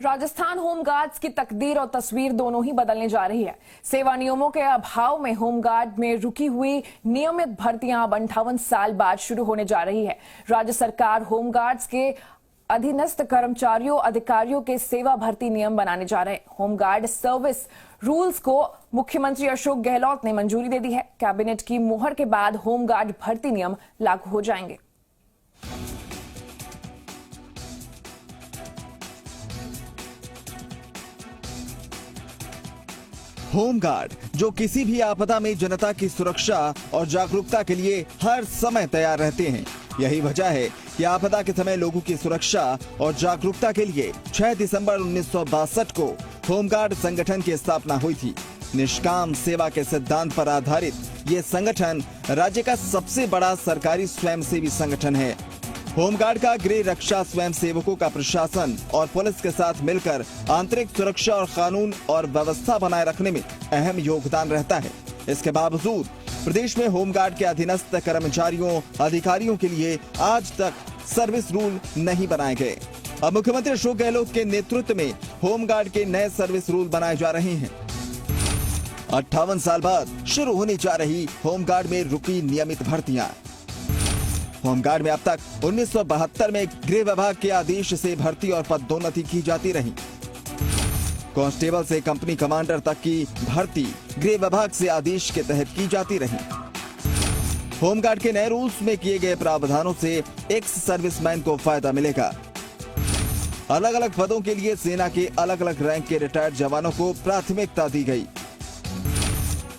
Rajasthan home guards की तकदीर और तस्वीर दोनों ही बदलने जा रही है। सेवा नियमों के अभाव में होमगार्ड में रुकी हुई नियमित भर्तियां अब 58 साल बाद शुरू होने जा रही है। राज्य सरकार होमगार्ड्स के अधीनस्थ कर्मचारियों अधिकारियों के सेवा भर्ती नियम बनाने जा रहे हैं। होमगार्ड सर्विस रूल्स को मुख्यमंत्री अशोक गहलोत ने मंजूरी दे दी है। कैबिनेट की मुहर के बाद होमगार्ड भर्ती नियम लागू हो जाएंगे। होमगार्ड जो किसी भी आपदा में जनता की सुरक्षा और जागरूकता के लिए हर समय तैयार रहते हैं। यही वजह है कि आपदा के समय लोगों की सुरक्षा और जागरूकता के लिए 6 दिसंबर 1962 को होमगार्ड संगठन की स्थापना हुई थी। निष्काम सेवा के सिद्धांत पर आधारित ये संगठन राज्य का सबसे बड़ा सरकारी स्वयंसेवी संगठन है। होमगार्ड का गृह रक्षा स्वयं सेवकों का प्रशासन और पुलिस के साथ मिलकर आंतरिक सुरक्षा और कानून और व्यवस्था बनाए रखने में अहम योगदान रहता है। इसके बावजूद प्रदेश में होमगार्ड के अधीनस्थ कर्मचारियों अधिकारियों के लिए आज तक सर्विस रूल नहीं बनाए गए। अब मुख्यमंत्री अशोक गहलोत के नेतृत्व में होमगार्ड के नए सर्विस रूल बनाए जा रहे हैं। 58 साल बाद शुरू होने जा रही होमगार्ड में रुकी नियमित भर्तियां। होमगार्ड में अब तक 1972 में गृह विभाग के आदेश से भर्ती और पदोन्नति की जाती रही। कांस्टेबल से कंपनी कमांडर तक की भर्ती गृह विभाग से आदेश के तहत की जाती रही। होमगार्ड के नए रूल्स में किए गए प्रावधानों से एक्स सर्विसमैन को फायदा मिलेगा। अलग अलग पदों के लिए सेना के अलग अलग रैंक के रिटायर्ड जवानों को प्राथमिकता दी गई।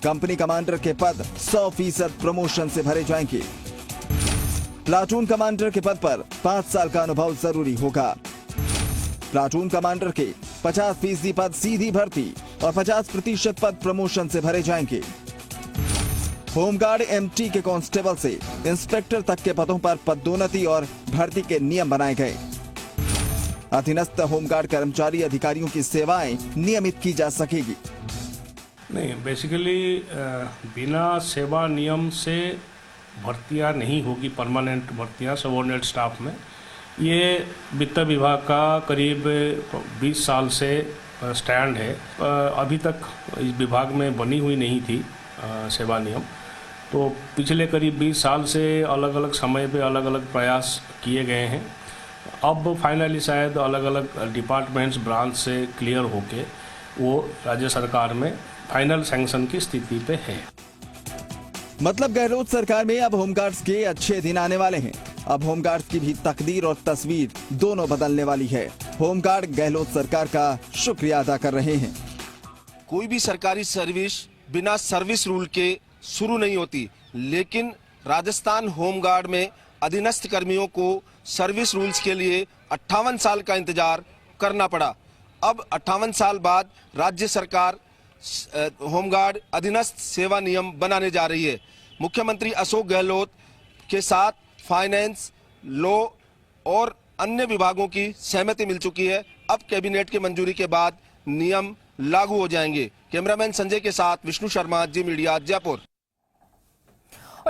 कंपनी कमांडर के पद 100% प्रमोशन से भरे जाएंगे। प्लाटून कमांडर के पद पर 5 साल का अनुभव जरूरी होगा। प्लाटून कमांडर के 50% पद सीधी भर्ती और 50% पद प्रमोशन से भरे जाएंगे। होमगार्ड एमटी के कांस्टेबल से इंस्पेक्टर तक के पदों पर पदोन्नति और भर्ती के नियम बनाए गए। अधीनस्थ होमगार्ड कर्मचारी अधिकारियों की सेवाएं नियमित की जा सकेगी। नहीं, बेसिकली बिना सेवा नियम से भर्तियां नहीं होगी। परमानेंट भर्तियां सबऑर्डिनेट स्टाफ में ये वित्त विभाग का करीब 20 साल से स्टैंड है। अभी तक इस विभाग में बनी हुई नहीं थी सेवा नियम। तो पिछले करीब 20 साल से अलग अलग समय पे अलग अलग प्रयास किए गए हैं। अब फाइनली शायद अलग अलग डिपार्टमेंट्स ब्रांच से क्लियर होके वो राज्य सरकार में फाइनल सैंक्शन की स्थिति पे है। मतलब गहलोत सरकार में अब होमगार्ड्स के अच्छे दिन आने वाले हैं। अब होमगार्ड्स की भी तकदीर और तस्वीर दोनों बदलने वाली है। होमगार्ड गहलोत सरकार का शुक्रिया अदा कर रहे हैं। कोई भी सरकारी सर्विस बिना सर्विस रूल के शुरू नहीं होती, लेकिन राजस्थान होमगार्ड में अधीनस्थ कर्मियों को सर्विस रूल्स के लिए 58 साल का इंतजार करना पड़ा। अब 58 साल बाद राज्य सरकार होमगार्ड अधीनस्थ सेवा नियम बनाने जा रही है। मुख्यमंत्री अशोक गहलोत के साथ फाइनेंस, लॉ और अन्य विभागों की सहमति मिल चुकी है। अब कैबिनेट की मंजूरी के बाद नियम लागू हो जाएंगे। कैमरामैन संजय के साथ विष्णु शर्मा, जी मीडिया, जयपुर।